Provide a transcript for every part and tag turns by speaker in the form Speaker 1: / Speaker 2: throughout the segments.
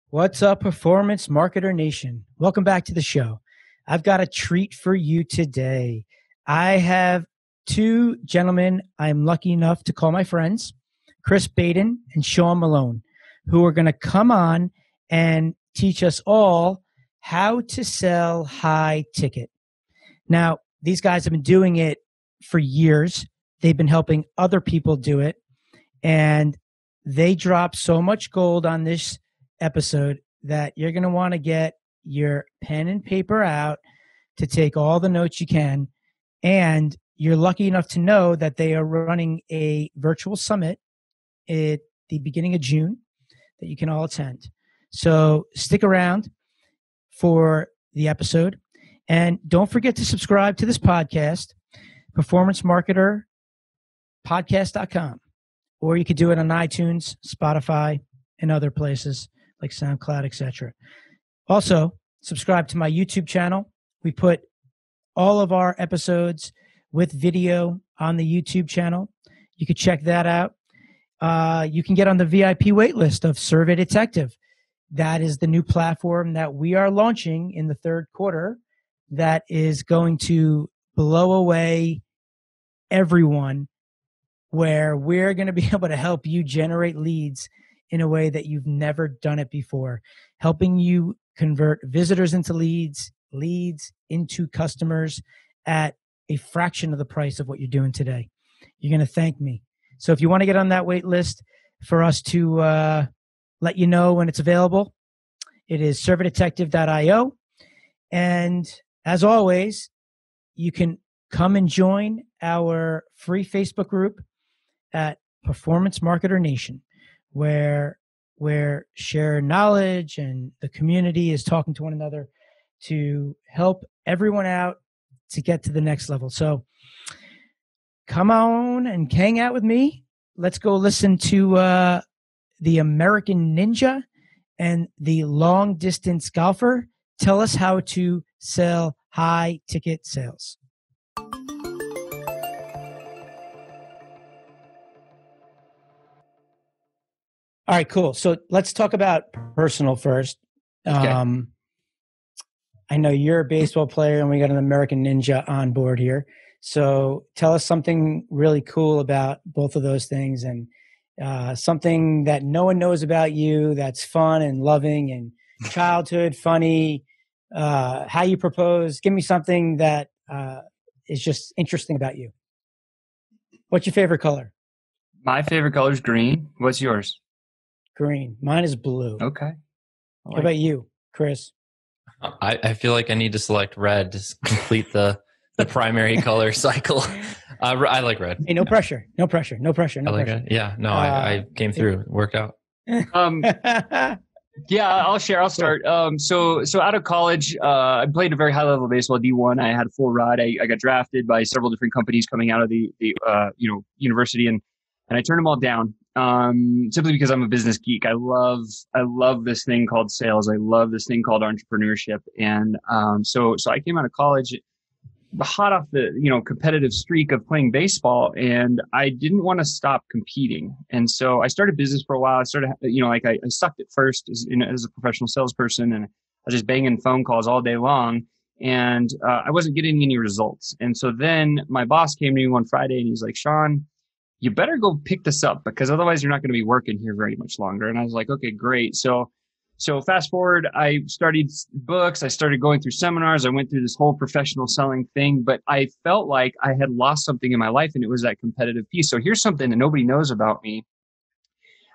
Speaker 1: What's up, Performance Marketer Nation? Welcome back to the show. I've got a treat for you today. I have two gentlemen I'm lucky enough to call my friends, Chris Baden and Sean Malone, who are going to come on and teach us all how to sell high ticket. Now, these guys have been doing it for years. They've been helping other people do it, and they drop so much gold on this episode that you're going to want to get your pen and paper out to take all the notes you can. And you're lucky enough to know that they are running a virtual summit at the beginning of June that you can all attend. So stick around for the episode. And don't forget to subscribe to this podcast, performancemarketerpodcast.com. Or you could do it on iTunes, Spotify, and other places like SoundCloud, etc. Also, subscribe to my YouTube channel. We put all of our episodes with video on the YouTube channel. You could check that out. You can get on the VIP waitlist of Survey Detective. That is the new platform that we are launching in the third quarter that is going to blow away everyone, where we're going to be able to help you generate leads in a way that you've never done it before, helping you convert visitors into leads, leads into customers at a fraction of the price of what you're doing today. You're going to thank me. So if you want to get on that wait list for us to let you know when it's available, it is surveydetective.io. And as always, you can come and join our free Facebook group at Performance Marketer Nation, where share knowledge and the community is talking to one another to help everyone out to get to the next level. So come on and hang out with me. Let's go listen to the American Ninja and the long distance golfer tell us how to sell high ticket sales. All right, cool. So let's talk about personal first.
Speaker 2: Okay.
Speaker 1: I know you're a baseball player and we got an American Ninja on board here. So tell us something really cool about both of those things, and something that no one knows about you that's fun and loving and childhood, funny, how you propose. Give me something that is just interesting about you. What's your favorite color?
Speaker 2: My favorite color is green. What's yours?
Speaker 1: Green. Mine is blue.
Speaker 2: Okay.
Speaker 1: What about you, Chris?
Speaker 3: I feel like I need to select red to complete the primary color cycle. I like red.
Speaker 1: Hey, no pressure. No pressure. No pressure. No
Speaker 3: I like
Speaker 1: pressure.
Speaker 3: it. Yeah. No, I came through. It worked out.
Speaker 2: Yeah, I'll share. I'll start. So out of college, I played a very high level of baseball, D1. I had a full ride. I got drafted by several different companies coming out of the university, and I turned them all down. Simply because I'm a business geek. I love this thing called sales. I love this thing called entrepreneurship. And so I came out of college hot off the competitive streak of playing baseball, and I didn't want to stop competing. And so I started business for a while. I started I sucked at first as a professional salesperson, and I was just banging phone calls all day long, and I wasn't getting any results. And so then my boss came to me one Friday and he's like, "Sean, you better go pick this up, because otherwise you're not going to be working here very much longer." And I was like, okay, great. So fast forward, I studied books. I started going through seminars. I went through this whole professional selling thing, but I felt like I had lost something in my life, and it was that competitive piece. So here's something that nobody knows about me.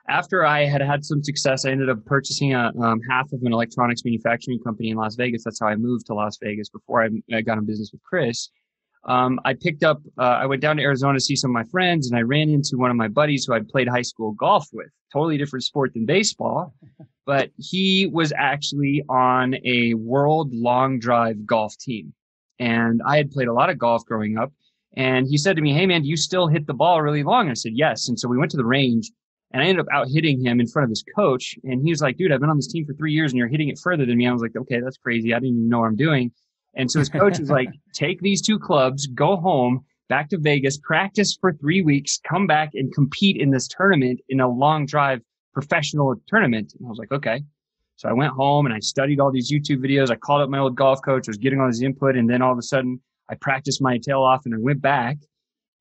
Speaker 2: After I had some success, I ended up purchasing half of an electronics manufacturing company in Las Vegas. That's how I moved to Las Vegas before I got in business with Chris. I went down to Arizona to see some of my friends, and I ran into one of my buddies who I played high school golf with. Totally different sport than baseball, but he was actually on a world long drive golf team. And I had played a lot of golf growing up. And he said to me, "Hey man, do you still hit the ball really long?" I said, "Yes." And so we went to the range, and I ended up out hitting him in front of his coach. And he was like, "Dude, I've been on this team for 3 years and you're hitting it further than me." I was like, "Okay, that's crazy. I didn't even know what I'm doing." And so his coach was like, "Take these two clubs, go home, back to Vegas, practice for 3 weeks, come back and compete in this tournament, in a long drive professional tournament." And I was like, okay. So I went home and I studied all these YouTube videos. I called up my old golf coach. I was getting all his input. And then all of a sudden I practiced my tail off and I went back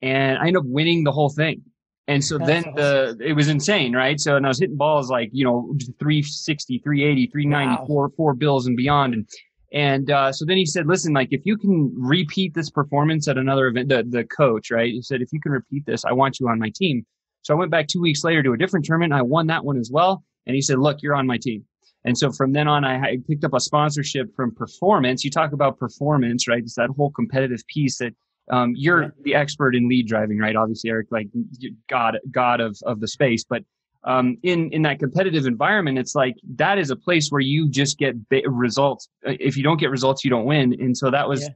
Speaker 2: and I ended up winning the whole thing. And so
Speaker 1: That's
Speaker 2: then
Speaker 1: awesome.
Speaker 2: it was insane, right? So, and I was hitting balls like, 360, 380, 390,
Speaker 1: Wow.
Speaker 2: four bills and beyond. So then he said, listen, like if you can repeat this performance at another event, the coach, right? He said, if you can repeat this, I want you on my team. So I went back 2 weeks later to a different tournament. I won that one as well. And he said, look, you're on my team. And so from then on, I picked up a sponsorship from Performance. You talk about performance, right? It's that whole competitive piece that you're the expert in lead driving, right? Obviously, Eric, like God of the space. But in that competitive environment, it's like that is a place where you just get results. If you don't get results, you don't win. And so that was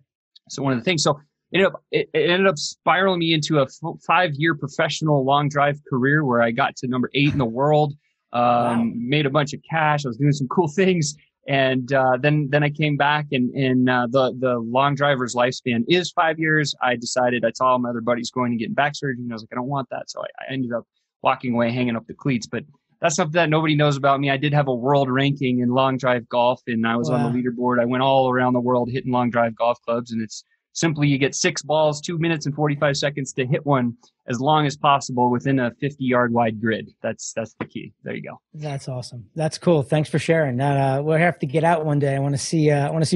Speaker 2: so one of the things. So it ended up spiraling me into a 5-year professional long drive career where I got to number 8 in the world. Made a bunch of cash. I was doing some cool things. And then I came back and the long driver's lifespan is 5 years. I decided I saw all my other buddies going and getting back surgery. And I was like, I don't want that. So I ended up walking away, hanging up the cleats. But that's something that nobody knows about me. I did have a world ranking in long drive golf and I was on the leaderboard. I went all around the world hitting long drive golf clubs. And it's simply you get 6 balls, 2 minutes and 45 seconds to hit one as long as possible within a 50-yard wide grid. That's the key. There you go.
Speaker 1: That's awesome. That's cool. Thanks for sharing that. We'll have to get out one day. I want to see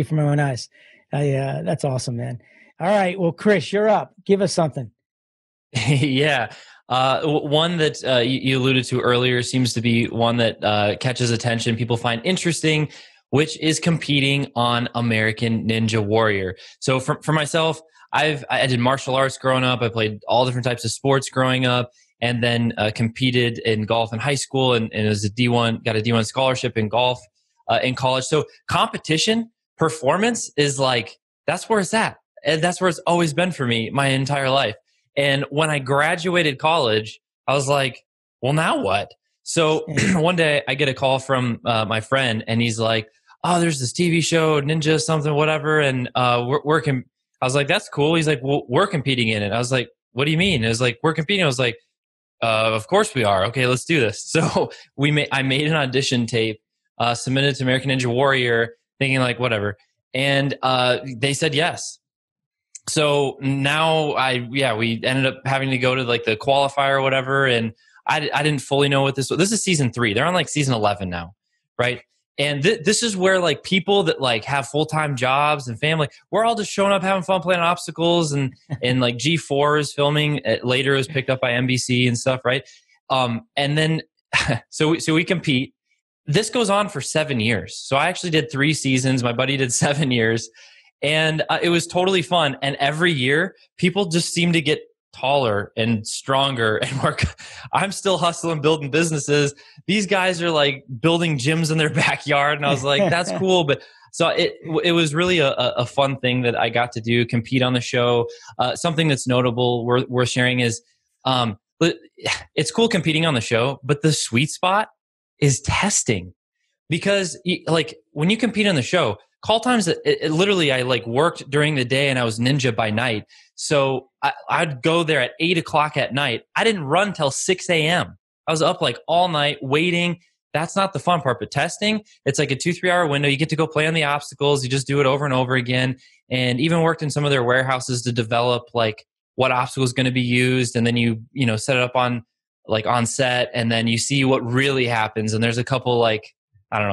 Speaker 1: from my own eyes. That's awesome, man. All right. Well, Chris, you're up. Give us something.
Speaker 3: Yeah. One that you alluded to earlier seems to be one that catches attention, people find interesting, which is competing on American Ninja Warrior. So for myself, I did martial arts growing up. I played all different types of sports growing up, and then competed in golf in high school, and as a D1, got a D1 scholarship in golf in college. So competition, performance is like, that's where it's at. And that's where it's always been for me my entire life. And when I graduated college, I was like, well, now what? So one day I get a call from my friend, and he's like, oh, there's this TV show, Ninja something, whatever. And I was like, that's cool. He's like, well, we're competing in it. I was like, what do you mean? It was like, we're competing. I was like, of course we are. Okay, let's do this. So I made an audition tape, submitted to American Ninja Warrior, thinking like, whatever. And they said yes. So now we ended up having to go to like the qualifier or whatever. And I didn't fully know what this was. This is season 3. They're on like season 11 now. Right. And this is where like people that like have full-time jobs and family, we're all just showing up, having fun, playing obstacles and like G4 is filming. Later it was picked up by NBC and stuff. Right. And then, so we compete. This goes on for 7 years. So I actually did 3 seasons. My buddy did 7 years. And it was totally fun. And every year, people just seem to get taller and stronger and more. I'm still hustling, building businesses. These guys are like building gyms in their backyard. And I was like, that's cool. But so it was really a fun thing that I got to do, compete on the show. Something that's notable worth sharing is it's cool competing on the show, but the sweet spot is testing. Because like when you compete on the show, call times, it literally, I like worked during the day and I was ninja by night. So I'd go there at 8:00 at night. I didn't run till 6 a.m. I was up like all night waiting. That's not the fun part, but testing, it's like a 2-3 hour window. You get to go play on the obstacles. You just do it over and over again. And even worked in some of their warehouses to develop like what obstacle is going to be used. And then you set it up on set, and then you see what really happens. And there's a couple a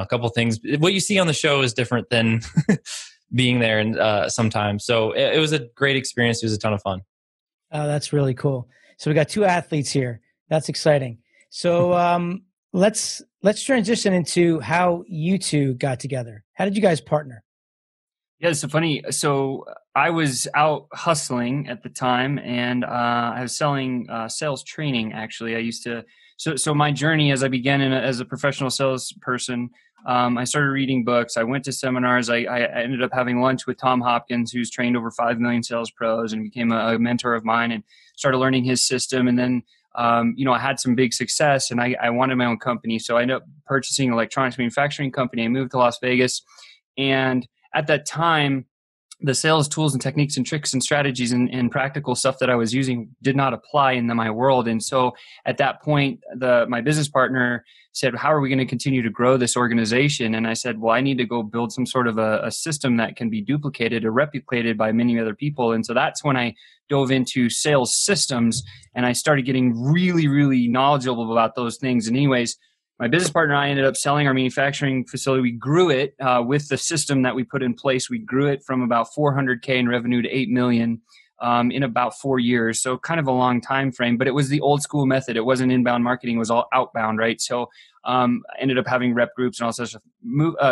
Speaker 3: couple things. What you see on the show is different than being there and sometimes. So it was a great experience. It was a ton of fun.
Speaker 1: Oh, that's really cool. So we got 2 athletes here. That's exciting. So let's transition into how you two got together. How did you guys partner?
Speaker 2: Yeah, it's so funny. So I was out hustling at the time, and I was selling sales training. Actually, I used to. So my journey as I began as a professional salesperson, I started reading books. I went to seminars. I ended up having lunch with Tom Hopkins, who's trained over 5 million sales pros and became a mentor of mine, and started learning his system. And then, I had some big success, and I wanted my own company. So I ended up purchasing an electronics manufacturing company. I moved to Las Vegas. And at that time, the sales tools and techniques and tricks and strategies and practical stuff that I was using did not apply in my world. And so at that point, my business partner said, how are we going to continue to grow this organization? And I said, well, I need to go build some sort of a system that can be duplicated or replicated by many other people. And so that's when I dove into sales systems, and I started getting really, really knowledgeable about those things. And anyways, my business partner and I ended up selling our manufacturing facility. We grew it with the system that we put in place. We grew it from about 400K in revenue to 8 million in about 4 years. So kind of a long time frame, but it was the old school method. It wasn't inbound marketing. It was all outbound, right? So I ended up having rep groups and all sorts of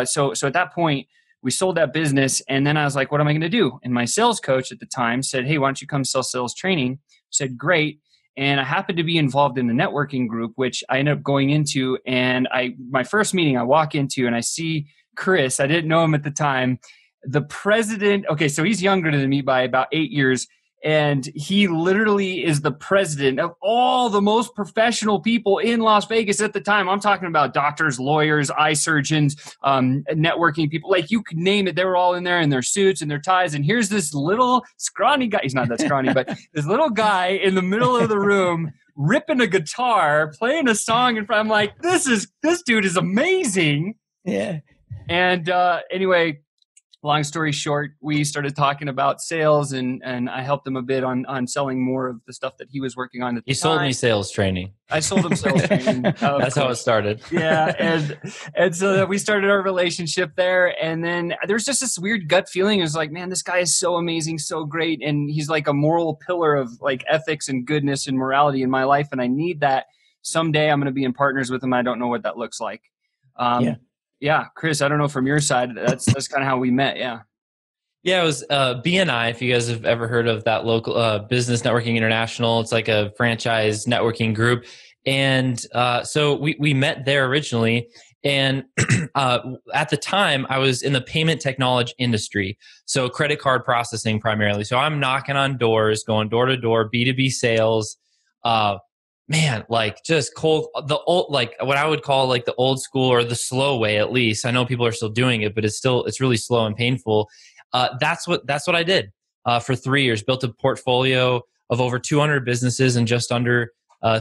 Speaker 2: stuff. So at that point, we sold that business. And then I was like, what am I going to do? And my sales coach at the time said, hey, why don't you come sell sales training? I said, great. And I happened to be involved in the networking group, which I ended up going into. And my first meeting I walk into and I see Chris. I didn't know him at the time. The president. Okay, so he's younger than me by about 8 years. And he literally is the president of all the most professional people in Las Vegas at the time. I'm talking about doctors, lawyers, eye surgeons, networking people. Like, you could name it. They were all in there in their suits and their ties. And here's this little scrawny guy. He's not that scrawny, but this little guy in the middle of the room ripping a guitar, playing a song in front. I'm like, this dude is amazing.
Speaker 1: Yeah.
Speaker 2: And anyway, long story short, we started talking about sales, and I helped him a bit on selling more of the stuff that he was working on at the time.
Speaker 3: You sold me sales training.
Speaker 2: I sold him sales training.
Speaker 3: That's how it started.
Speaker 2: Yeah, and so we started our relationship there, and then there was just this weird gut feeling. It was like, man, this guy is so amazing, so great, and he's like a moral pillar of like ethics and goodness and morality in my life, and I need that. Someday I'm going to be in partners with him. I don't know what that looks like. Yeah, Chris, I don't know from your side. That's kind of how we met. Yeah.
Speaker 3: Yeah, it was BNI. If you guys have ever heard of that local Business Networking International, it's like a franchise networking group. And so we met there originally. And at the time, I was in the payment technology industry. So credit card processing primarily. So I'm knocking on doors, going door to door, B2B sales. Man, like just cold, the old, like what I would call like the old school or the slow way, at least. I know people are still doing it, but it's really slow and painful. That's what I did for 3 years. Built a portfolio of over 200 businesses in just under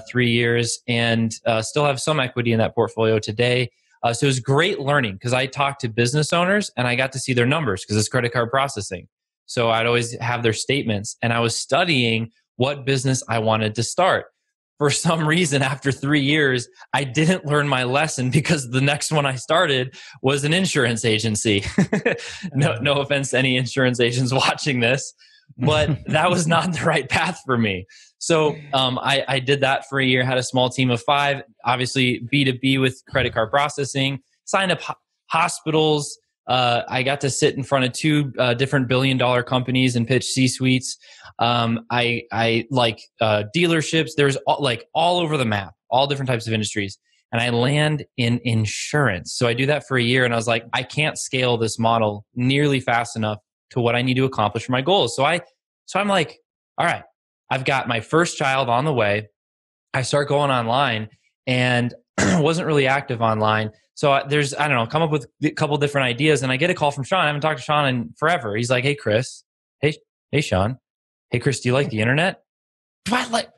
Speaker 3: 3 years, and still have some equity in that portfolio today. So it was great learning because I talked to business owners and I got to see their numbers because it's credit card processing. So I'd always have their statements, and I was studying what business I wanted to start. For some reason, after 3 years, I didn't learn my lesson because the next one I started was an insurance agency. No offense to any insurance agents watching this, but that was not the right path for me. So I did that for a year, had a small team of 5, obviously B2B with credit card processing, signed up hospitals. I got to sit in front of 2 different billion-dollar companies and pitch C-suites. I like dealerships. There's all over the map, all different types of industries. And I land in insurance. So I do that for a year, and I was like, I can't scale this model nearly fast enough to what I need to accomplish for my goals. So I'm like, all right, I've got my first child on the way. I start going online, and wasn't really active online. So I don't know, come up with a couple different ideas, and I get a call from Sean. I haven't talked to Sean in forever. He's like, hey, Chris. Hey, Sean. Hey, Chris, do you like the internet?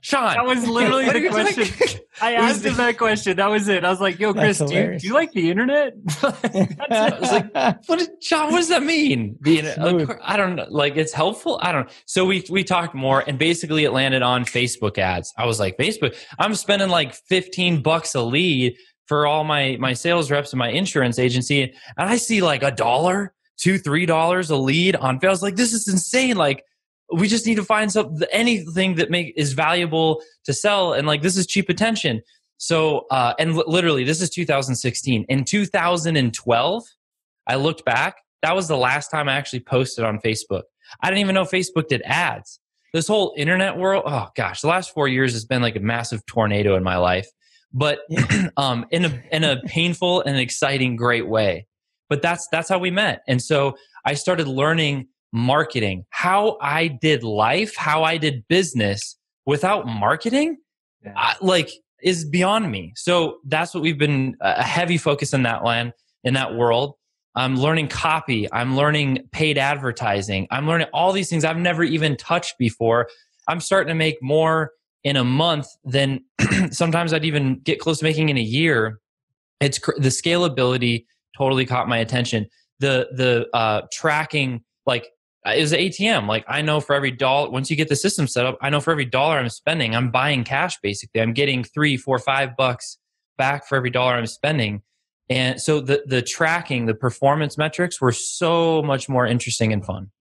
Speaker 3: Sean.
Speaker 2: That was literally the question. I asked him that question. That was it. I was like, yo, Chris, do you like the internet?
Speaker 3: I was like, Sean, what does that mean? I don't know. Like, it's helpful? I don't know. So we talked more, and basically it landed on Facebook ads. I was like, Facebook? I'm spending like $15 a lead for all my sales reps and my insurance agency. And I see like $1, $2, $3 a lead on Facebook. I was like, this is insane. Like, we just need to find anything that is valuable to sell. And like, this is cheap attention. So, and literally this is 2016. In 2012, I looked back. That was the last time I actually posted on Facebook. I didn't even know Facebook did ads. This whole internet world, oh gosh, the last 4 years has been like a massive tornado in my life, but in a painful and exciting, great way. But that's how we met. And so I started learning marketing, how I did life, how I did business without marketing, is beyond me. So that's what we've been a heavy focus in that world. I'm learning copy. I'm learning paid advertising. I'm learning all these things I've never even touched before. I'm starting to make more in a month than sometimes I'd even get close to making in a year. It's the scalability totally caught my attention. The tracking, like it was an ATM. Like I know for every dollar, once you get the system set up, I know for every dollar I'm spending, I'm buying cash basically. I'm getting $3, $4, $5 back for every dollar I'm spending. And so the tracking, the performance metrics were so much more interesting and fun.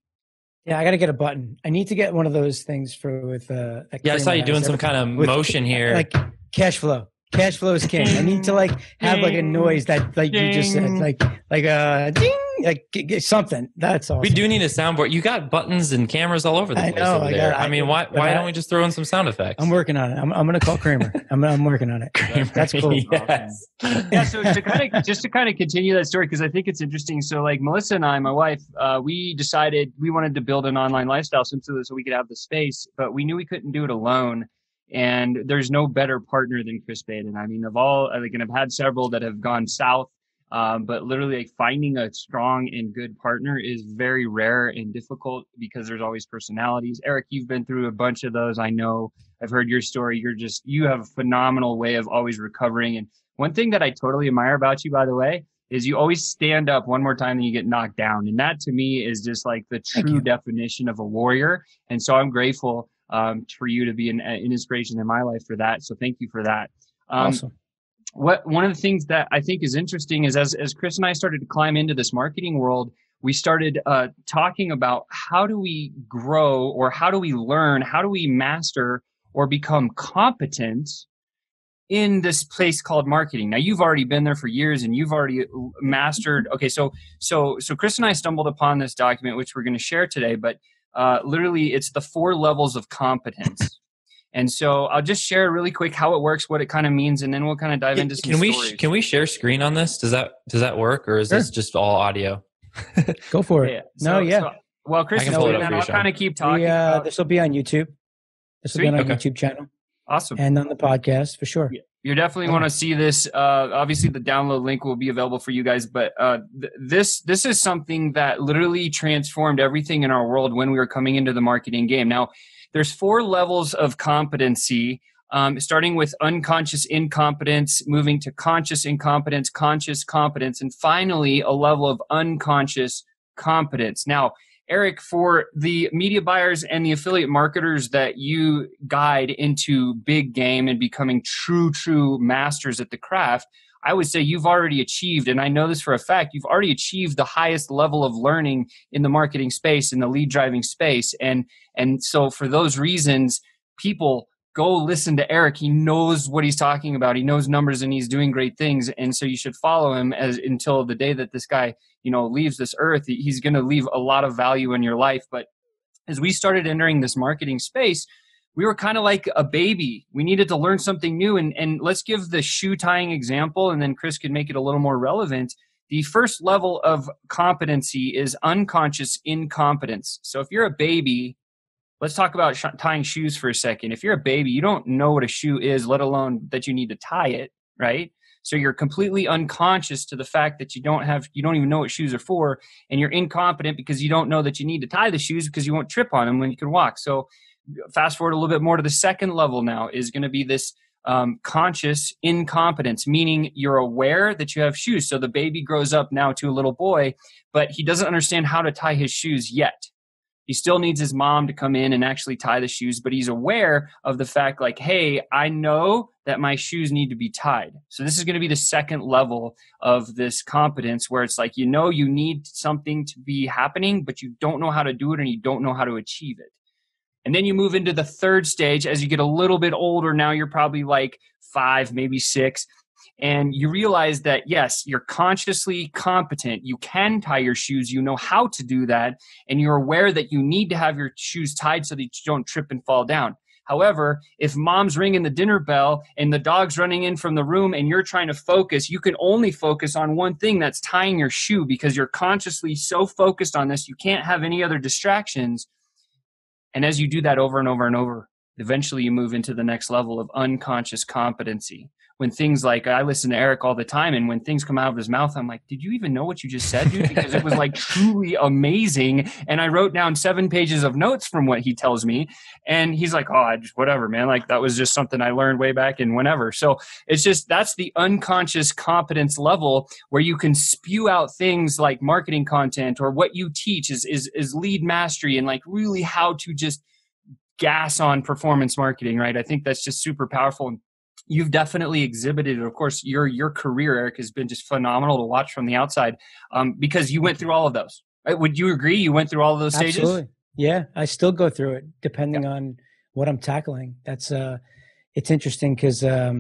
Speaker 1: Yeah, I got to get a button. I need to get one of those things with
Speaker 3: yeah, I saw you doing some kind of motion here.
Speaker 1: Like cash flow. Cash flow is king. I need to like have like a noise that like you just said, like a ding, like something. That's awesome.
Speaker 3: We do need a soundboard. You got buttons and cameras all over the place over there. I mean, why don't we just throw in some sound effects?
Speaker 1: I'm working on it. I'm going to call Kramer. I'm working on it.
Speaker 3: Kramer,
Speaker 1: that's cool.
Speaker 2: Yes. Yeah. So to kind of continue that story, because I think it's interesting. So like Melissa and I, my wife, we decided we wanted to build an online lifestyle so we could have the space, but we knew we couldn't do it alone. And there's no better partner than Chris Baden. I mean, of all, like, and I've had several that have gone south, but literally like finding a strong and good partner is very rare and difficult because there's always personalities. Eric, you've been through a bunch of those. I know I've heard your story. You have a phenomenal way of always recovering. And one thing that I totally admire about you, by the way, is you always stand up one more time than you get knocked down. And that to me is just like the true definition of a warrior. And so I'm grateful for you to be an inspiration in my life for that. So thank you for that.
Speaker 1: Awesome.
Speaker 2: One of the things that I think is interesting is as Chris and I started to climb into this marketing world, we started talking about how do we grow, or how do we learn, how do we master or become competent in this place called marketing. Now you've already been there for years and you've already mastered. Okay. So Chris and I stumbled upon this document, which we're going to share today, but literally it's the 4 levels of competence. And so I'll just share really quick how it works, what it kind of means, and then we'll kind of dive into some stories.
Speaker 3: Can we share screen on this? Does that work, or is this just all audio?
Speaker 1: Go for it.
Speaker 2: Well, Chris, I'll kind of keep talking.
Speaker 1: This will be on YouTube. This will be on our YouTube channel.
Speaker 2: Awesome.
Speaker 1: And on the podcast for sure.
Speaker 2: You definitely want to see this. Obviously, the download link will be available for you guys. But this is something that literally transformed everything in our world when we were coming into the marketing game. Now, there's 4 levels of competency, starting with unconscious incompetence, moving to conscious incompetence, conscious competence, and finally a level of unconscious competence. Now, Eric, for the media buyers and the affiliate marketers that you guide into big game and becoming true masters at the craft, I would say you've already achieved, and I know this for a fact, you've already achieved the highest level of learning in the marketing space, in the lead driving space. And so for those reasons, people go listen to Eric. He knows what he's talking about. He knows numbers and he's doing great things. And so you should follow him until the day that this guy, leaves this earth. He's going to leave a lot of value in your life. But as we started entering this marketing space, we were kind of like a baby. We needed to learn something new. And let's give the shoe tying example, and then Chris could make it a little more relevant. The first level of competency is unconscious incompetence. So if you're a baby, let's talk about tying shoes for a second. If you're a baby, you don't know what a shoe is, let alone that you need to tie it, right? So you're completely unconscious to the fact that you don't even know what shoes are for, and you're incompetent because you don't know that you need to tie the shoes because you won't trip on them when you can walk. So fast forward a little bit more to the second level now is going to be this conscious incompetence, meaning you're aware that you have shoes. So the baby grows up now to a little boy, but he doesn't understand how to tie his shoes yet. He still needs his mom to come in and actually tie the shoes, but he's aware of the fact like, hey, I know that my shoes need to be tied. So this is going to be the second level of this competence where it's like, you need something to be happening, but you don't know how to do it and you don't know how to achieve it. And then you move into the third stage as you get a little bit older. Now you're probably like 5, maybe 6. And you realize that, yes, you're consciously competent. You can tie your shoes. You know how to do that. And you're aware that you need to have your shoes tied so that you don't trip and fall down. However, if mom's ringing the dinner bell and the dog's running in from the room and you're trying to focus, you can only focus on one thing, that's tying your shoe, because you're consciously so focused on this, you can't have any other distractions. And as you do that over and over and over, eventually you move into the next level of unconscious competency, when things like, I listen to Eric all the time, and when things come out of his mouth, I'm like, did you even know what you just said, dude? Because it was like truly amazing. And I wrote down 7 pages of notes from what he tells me. And he's like, oh, I just, whatever, man. Like that was just something I learned way back in whenever. So it's just, that's the unconscious competence level where you can spew out things like marketing content, or what you teach is lead mastery, and like really how to just gas on performance marketing, right? I think that's just super powerful. And you've definitely exhibited it. Of course, your career, Eric, has been just phenomenal to watch from the outside, because you went through all of those. Right? Would you agree? You went through all of those stages?
Speaker 1: Absolutely. Yeah, I still go through it depending on what I'm tackling. That's it's interesting because I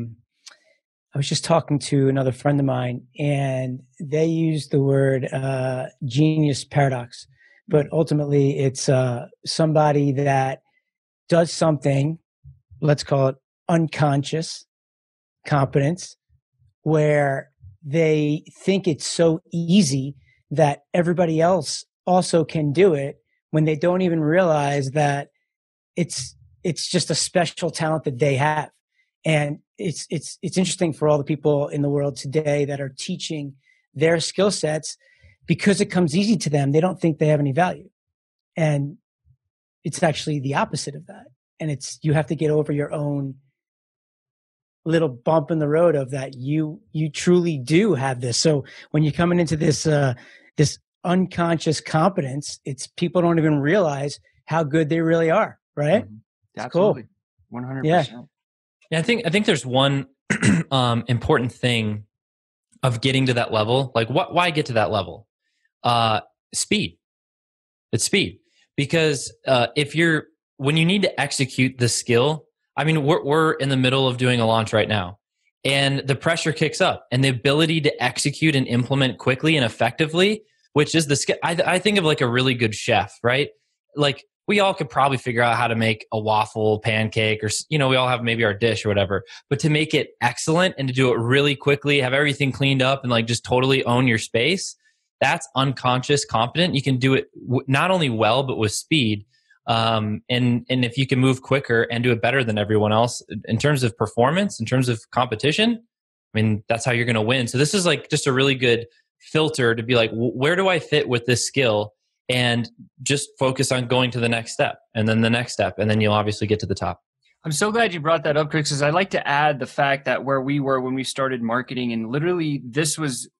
Speaker 1: was just talking to another friend of mine, and they used the word genius paradox, but ultimately it's somebody that does something, let's call it unconscious competence, where they think it's so easy that everybody else also can do it, when they don't even realize that it's just a special talent that they have. And it's interesting for all the people in the world today that are teaching their skill sets, because it comes easy to them. They don't think they have any value. And it's actually the opposite of that. And it's, you have to get over your own little bump in the road of that. You truly do have this. So when you're coming into this, this unconscious competence, it's people don't even realize how good they really are. Right.
Speaker 2: Mm-hmm. Absolutely. Cool. 100%.
Speaker 3: Yeah. I think there's one important thing of getting to that level. Like why get to that level? Speed. It's speed. Because when you need to execute the skill, I mean, we're in the middle of doing a launch right now, and the pressure kicks up, and the ability to execute and implement quickly and effectively, which is the skill. I think of like a really good chef, right? Like we all could probably figure out how to make a waffle, pancake, or, we all have maybe our dish or whatever, but to make it excellent and to do it really quickly, have everything cleaned up and like just totally own your space, that's unconscious competent. You can do it not only well, but with speed. And if you can move quicker and do it better than everyone else in terms of performance, in terms of competition, I mean, that's how you're going to win. So this is like just a really good filter to be like, where do I fit with this skill? And just focus on going to the next step, and then the next step, and then you'll obviously get to the top.
Speaker 2: I'm so glad you brought that up, Chris, because I'd like to add the fact that where we were when we started marketing, and literally this was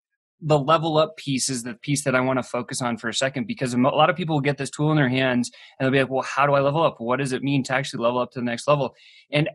Speaker 2: the level up piece, is the piece that I want to focus on for a second, because a lot of people will get this tool in their hands and they'll be like, well, how do I level up? What does it mean to actually level up to the next level? And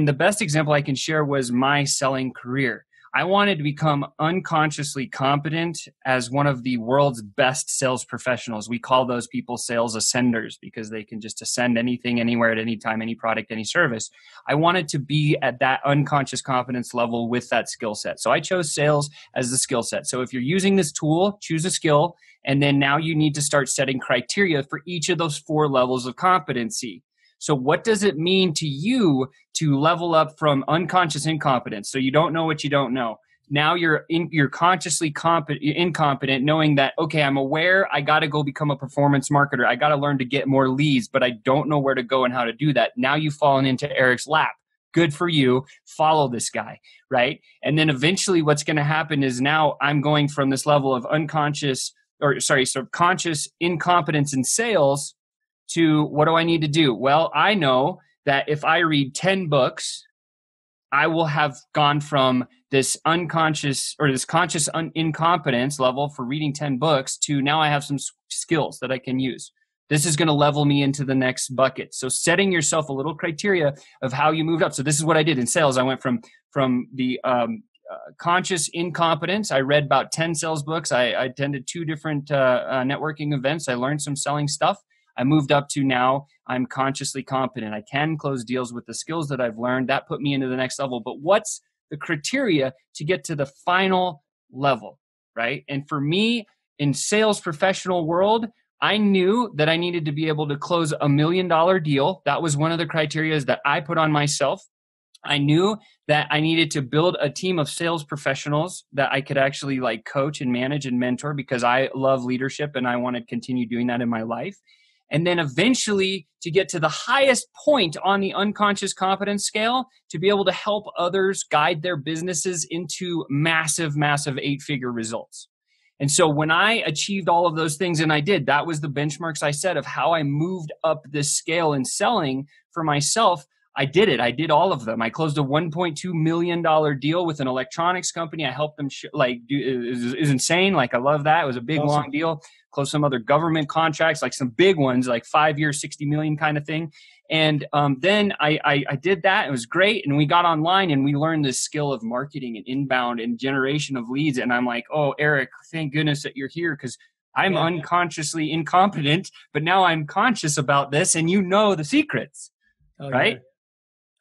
Speaker 2: the best example I can share was my selling career. I wanted to become unconsciously competent as one of the world's best sales professionals. We call those people sales ascenders, because they can just ascend anything, anywhere, at any time, any product, any service. I wanted to be at that unconscious competence level with that skill set. So I chose sales as the skill set. So if you're using this tool, choose a skill, and then now you need to start setting criteria for each of those 4 levels of competency. So what does it mean to you to level up from unconscious incompetence? So you don't know what you don't know. Now you're consciously incompetent, knowing that, okay, I'm aware I got to go become a performance marketer. I got to learn to get more leads, but I don't know where to go and how to do that. Now you've fallen into Eric's lap. Good for you. Follow this guy, right? And then eventually what's going to happen is now I'm going from this level of subconscious incompetence in sales to what do I need to do? Well, I know that if I read 10 books, I will have gone from this unconscious or this conscious incompetence level for reading 10 books to now I have some skills that I can use. This is going to level me into the next bucket. So setting yourself a little criteria of how you moved up. So this is what I did in sales. I went from the conscious incompetence. I read about 10 sales books. I attended 2 different networking events. I learned some selling stuff. I moved up to now I'm consciously competent. I can close deals with the skills that I've learned. That put me into the next level. But what's the criteria to get to the final level, right? And for me, in sales professional world, I knew that I needed to be able to close $1 million deal. That was one of the criteria that I put on myself. I knew that I needed to build a team of sales professionals that I could actually coach and manage and mentor, because I love leadership and I want to continue doing that in my life. And then eventually to get to the highest point on the unconscious competence scale, to be able to help others guide their businesses into massive, massive 8-figure results. And so when I achieved all of those things, and I did, that was the benchmarks I set of how I moved up this scale in selling for myself. I did it. I did all of them. I closed a $1.2 million deal with an electronics company. I helped them is insane. Like, I love that. It was a big, long deal. Closed some other government contracts, like some big ones, like 5 years, 60 million kind of thing. And then I did that. It was great. And we got online and we learned this skill of marketing and inbound and generation of leads. And I'm like, oh, Eric, thank goodness that you're here, because I'm unconsciously incompetent, but now I'm conscious about this, and you know the secrets, right?
Speaker 1: Yeah.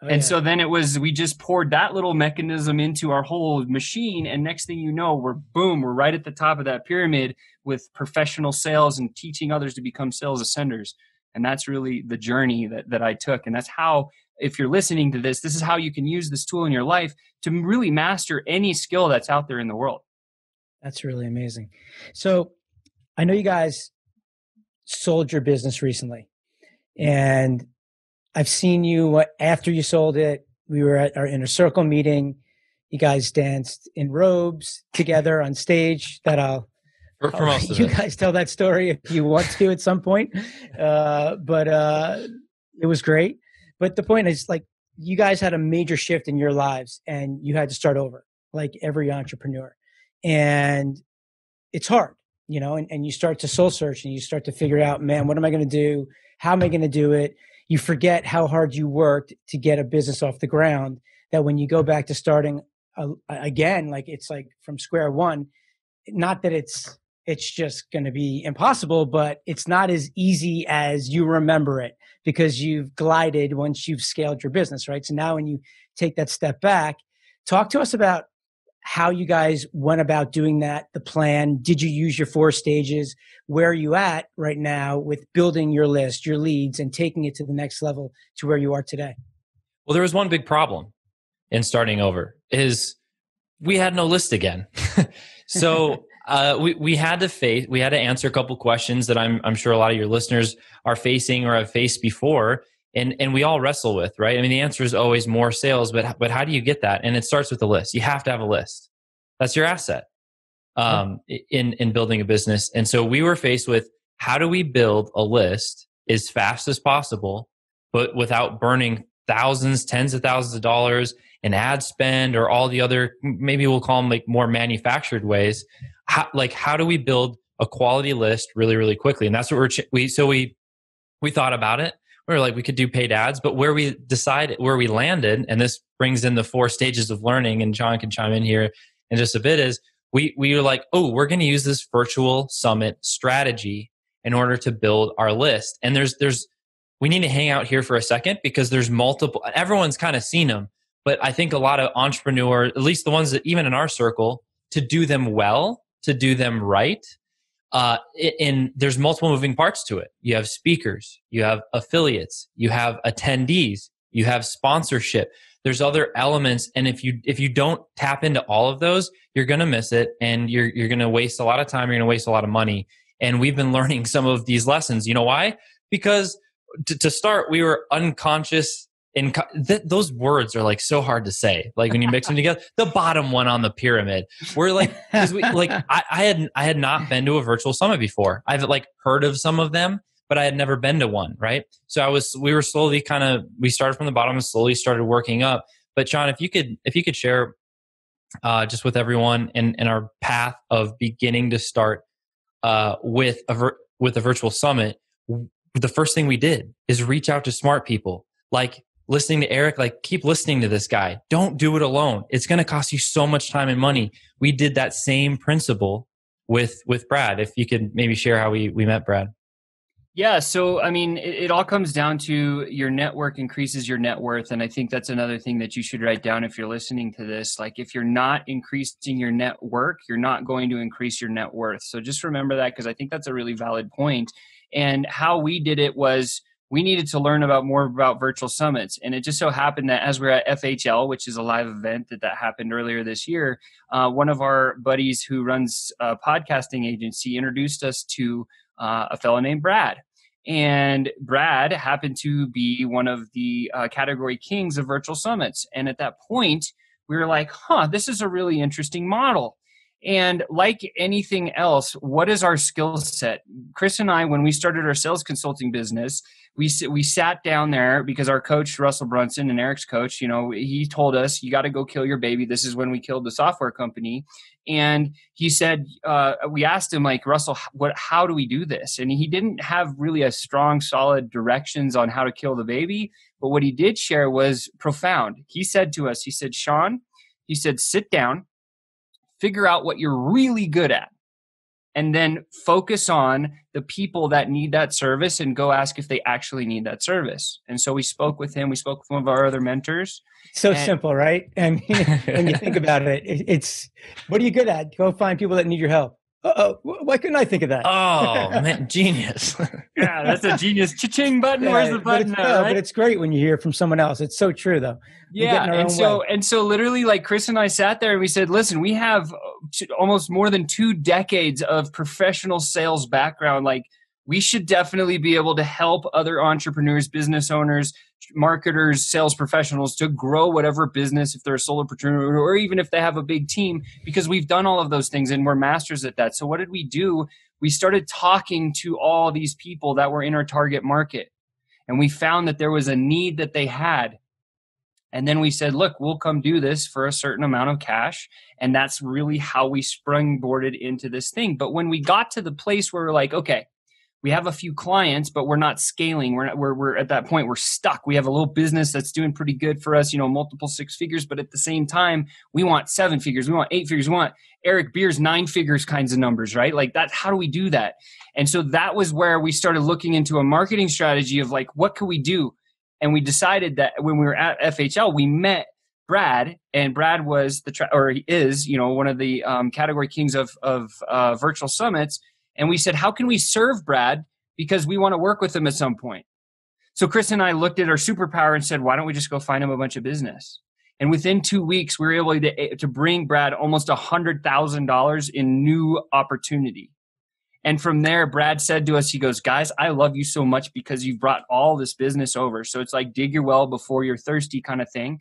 Speaker 2: And so then we just poured that little mechanism into our whole machine. And next thing you know, we're right at the top of that pyramid with professional sales and teaching others to become sales ascenders. And that's really the journey that I took. And that's how, if you're listening to this is how you can use this tool in your life to really master any skill that's out there in the world.
Speaker 1: That's really amazing. So I know you guys sold your business recently, and I've seen you after you sold it. We were at our inner circle meeting. You guys danced in robes together on stage. You guys tell that story if you want to at some point. But it was great. But the point is, like, you guys had a major shift in your lives and you had to start over, like every entrepreneur. And it's hard, and you start to soul search and you start to figure out, man, what am I going to do? How am I going to do it? You forget how hard you worked to get a business off the ground, that when you go back to starting again, like, it's like from square one. Not that it's just going to be impossible, but it's not as easy as you remember it, because you've glided once you've scaled your business, right? So now when you take that step back, talk to us about how you guys went about doing that, the plan. Did you use your 4 stages? Where are you at right now with building your list, your leads, and taking it to the next level to where you are today?
Speaker 3: Well, there was one big problem in starting over, is we had no list again. So we had to answer a couple questions that I'm sure a lot of your listeners are facing or have faced before. And we all wrestle with, right? I mean, the answer is always more sales, but how do you get that? And it starts with a list. You have to have a list. That's your asset in building a business. And so we were faced with, how do we build a list as fast as possible, but without burning thousands, tens of thousands of dollars in ad spend or all the other, maybe we'll call them like more manufactured ways. How do we build a quality list really, really quickly? And that's what we thought about it. We were like, we could do paid ads, but where we landed, and this brings in the 4 stages of learning, and John can chime in here in just a bit, is we were like, oh, we're going to use this virtual summit strategy in order to build our list. And we need to hang out here for a second, because there's multiple, everyone's kind of seen them, but I think a lot of entrepreneurs, at least the ones that even in our circle, to do them well, to do them right, there's multiple moving parts to it. You have speakers, you have affiliates, you have attendees, you have sponsorship. There's other elements, and if you don't tap into all of those, you're going to miss it, and you're going to waste a lot of time. You're going to waste a lot of money. And we've been learning some of these lessons. You know why? Because to start, we were unconscious. Those words are like so hard to say. Like when you mix them together, the bottom one on the pyramid. We're like, I had not been to a virtual summit before. I've like heard of some of them, but I had never been to one. Right. So we were slowly we started from the bottom and slowly started working up. But Sean, if you could share just with everyone in our path of beginning to start with a virtual summit, the first thing we did is reach out to smart people. Like, listening to Eric, like, keep listening to this guy. Don't do it alone. It's going to cost you so much time and money. We did that same principle with Brad. If you could maybe share how we met Brad.
Speaker 2: Yeah. So, I mean, it all comes down to your network increases your net worth. And I think that's another thing that you should write down if you're listening to this. Like, if you're not increasing your network, you're not going to increase your net worth. So just remember that, because I think that's a really valid point. And how we did it was, we needed to learn more about virtual summits. And it just so happened that as we're at FHL, which is a live event that happened earlier this year, one of our buddies who runs a podcasting agency introduced us to a fellow named Brad. And Brad happened to be one of the category kings of virtual summits. And at that point, we were like, this is a really interesting model. And like anything else, what is our skill set? Chris and I, when we started our sales consulting business, we sat down there because our coach, Russell Brunson, and Eric's coach, he told us, you got to go kill your baby. This is when we killed the software company. And he said, we asked him, like, Russell, how do we do this? And he didn't have really a strong, solid directions on how to kill the baby. But what he did share was profound. He said to us, he said, Sean, he said, sit down, figure out what you're really good at, and then focus on the people that need that service and go ask if they actually need that service. And so we spoke with him. We spoke with one of our other mentors.
Speaker 1: So simple, right? And when you think about it, it's, what are you good at? Go find people that need your help. Why couldn't I think of that?
Speaker 3: Oh, man, genius.
Speaker 2: Yeah, that's a genius. Cha-ching button. Where's the button?
Speaker 1: But it's great when you hear from someone else. It's so true, though.
Speaker 2: Yeah, and so literally, like, Chris and I sat there and we said, listen, we have almost more than 2 decades of professional sales background. Like, we should definitely be able to help other entrepreneurs, business owners, marketers, sales professionals to grow whatever business, if they're a solopreneur or even if they have a big team, because we've done all of those things and we're masters at that. So what did we do? We started talking to all these people that were in our target market, and we found that there was a need that they had. And then we said, look, we'll come do this for a certain amount of cash. And that's really how we springboarded into this thing. But when we got to the place where we're like, okay, we have a few clients, but we're not scaling. We're at that point, we're stuck. We have a little business that's doing pretty good for us, multiple 6 figures. But at the same time, we want 7 figures. We want 8 figures. We want Eric Beer's 9 figures kinds of numbers, right? Like that. How do we do that? And so that was where we started looking into a marketing strategy of like, what could we do? And we decided that when we were at FHL, we met Brad, and Brad was he is, one of the category kings of virtual summits. And we said, how can we serve Brad? Because we want to work with him at some point. So Chris and I looked at our superpower and said, why don't we just go find him a bunch of business? And within 2 weeks, we were able to bring Brad almost $100,000 in new opportunity. And from there, Brad said to us, he goes, guys, I love you so much because you've brought all this business over. So it's like dig your well before you're thirsty kind of thing,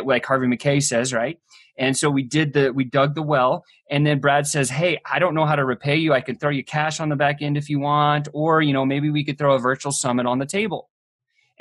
Speaker 2: like Harvey McKay says, right? And so we dug the well. And then Brad says, hey, I don't know how to repay you. I can throw you cash on the back end if you want, or, maybe we could throw a virtual summit on the table.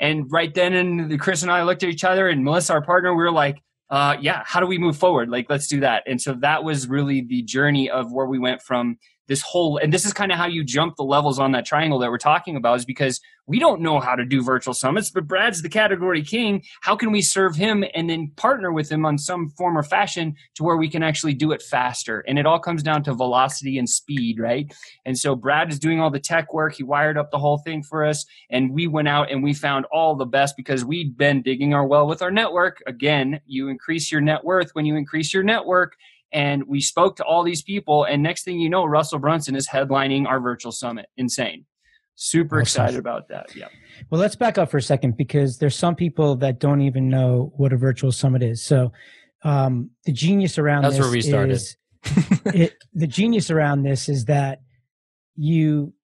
Speaker 2: And right then, and Chris and I looked at each other, and Melissa, our partner, we were like, yeah, how do we move forward? Like, let's do that. And so that was really the journey of where we went from this whole, and this is kind of how you jump the levels on that triangle that we're talking about, is because we don't know how to do virtual summits, but Brad's the category king. How can we serve him and then partner with him on some form or fashion to where we can actually do it faster? And it all comes down to velocity and speed, right? And so Brad is doing all the tech work. He wired up the whole thing for us. And we went out and we found all the best because we'd been digging our well with our network. Again, you increase your net worth when you increase your network. And we spoke to all these people. And next thing you know, Russell Brunson is headlining our virtual summit. Insane. Super excited about that. Yeah.
Speaker 1: Well, let's back up for a second, because there's some people that don't even know what a virtual summit is. So the genius around
Speaker 3: that's where we started.
Speaker 1: The genius around this is that you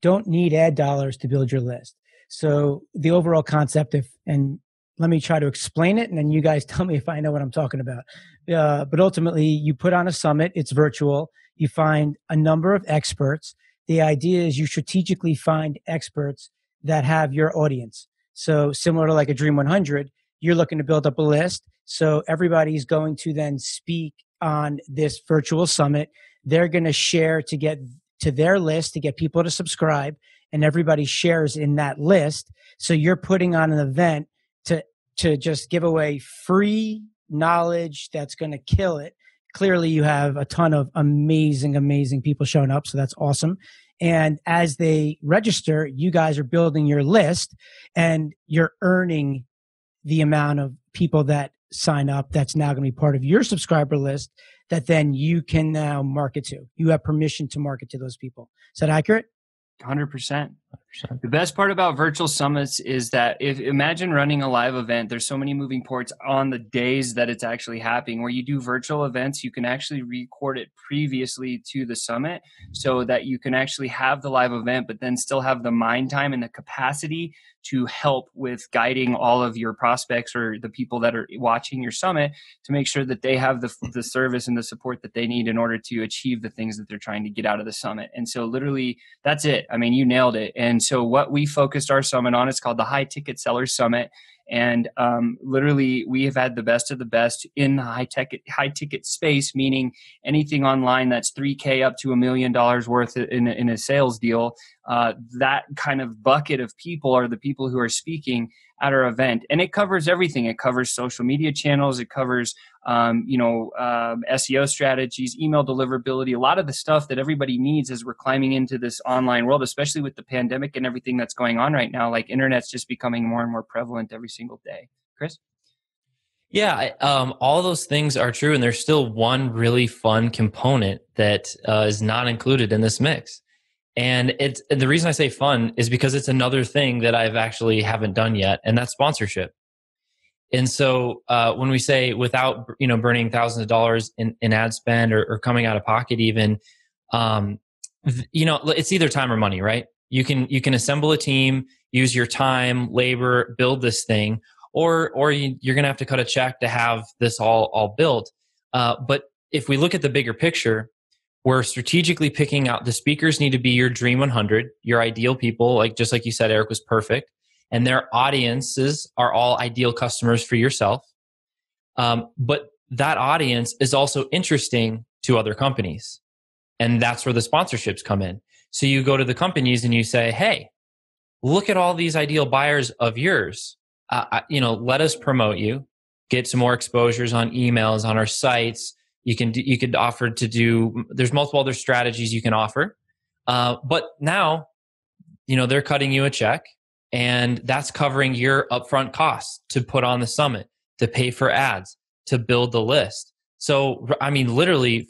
Speaker 1: don't need ad dollars to build your list. So the overall concept, and let me try to explain it, and then you guys tell me if I know what I'm talking about. But ultimately, you put on a summit. It's virtual. You find a number of experts. The idea is you strategically find experts that have your audience. So similar to like a Dream 100, you're looking to build up a list. So everybody's going to then speak on this virtual summit. They're going to share to get to their list to get people to subscribe, and everybody shares in that list. So you're putting on an event to just give away free knowledge that's going to kill it. Clearly, you have a ton of amazing people showing up. So that's awesome. And as they register, you guys are building your list, and you're earning the amount of people that sign up. That's now going to be part of your subscriber list that then you can now market to. You have permission to market to those people. Is that accurate?
Speaker 2: 100%. The best part about virtual summits is that imagine running a live event, there's so many moving parts on the days that it's actually happening. Where you do virtual events, you can actually record it previously to the summit so that you can actually have the live event, but then still have the mind time and the capacity to help with guiding all of your prospects or the people that are watching your summit to make sure that they have the service and the support that they need in order to achieve the things that they're trying to get out of the summit. And so literally that's it. I mean, you nailed it. And so what we focused our summit on, it's called the High Ticket Sellers Summit. And literally, we have had the best of the best in the high ticket space, meaning anything online that's $3K up to $1 million worth in a sales deal. That kind of bucket of people are the people who are speaking at our event, and it covers everything. It covers social media channels. It covers SEO strategies, email deliverability, a lot of the stuff that everybody needs as we're climbing into this online world, especially with the pandemic and everything that's going on right now. Like internet's just becoming more and more prevalent every single day. Chris?
Speaker 3: Yeah, all those things are true. And there's still one really fun component that is not included in this mix. And the reason I say fun is because it's another thing that I've actually haven't done yet, and that's sponsorship. And so when we say without burning thousands of dollars in ad spend or coming out of pocket even, it's either time or money, right? You can assemble a team, use your time, labor, build this thing, or you're going to have to cut a check to have this all built. But if we look at the bigger picture, we're strategically picking out the speakers need to be your dream 100, your ideal people, just like you said, Eric was perfect. And their audiences are all ideal customers for yourself. But that audience is also interesting to other companies. And that's where the sponsorships come in. So you go to the companies and you say, hey, look at all these ideal buyers of yours. Let us promote you, get some more exposures on emails, on our sites. You could offer to do, there's multiple other strategies you can offer. But now, they're cutting you a check, and that's covering your upfront costs to put on the summit, to pay for ads, to build the list. So, I mean, literally,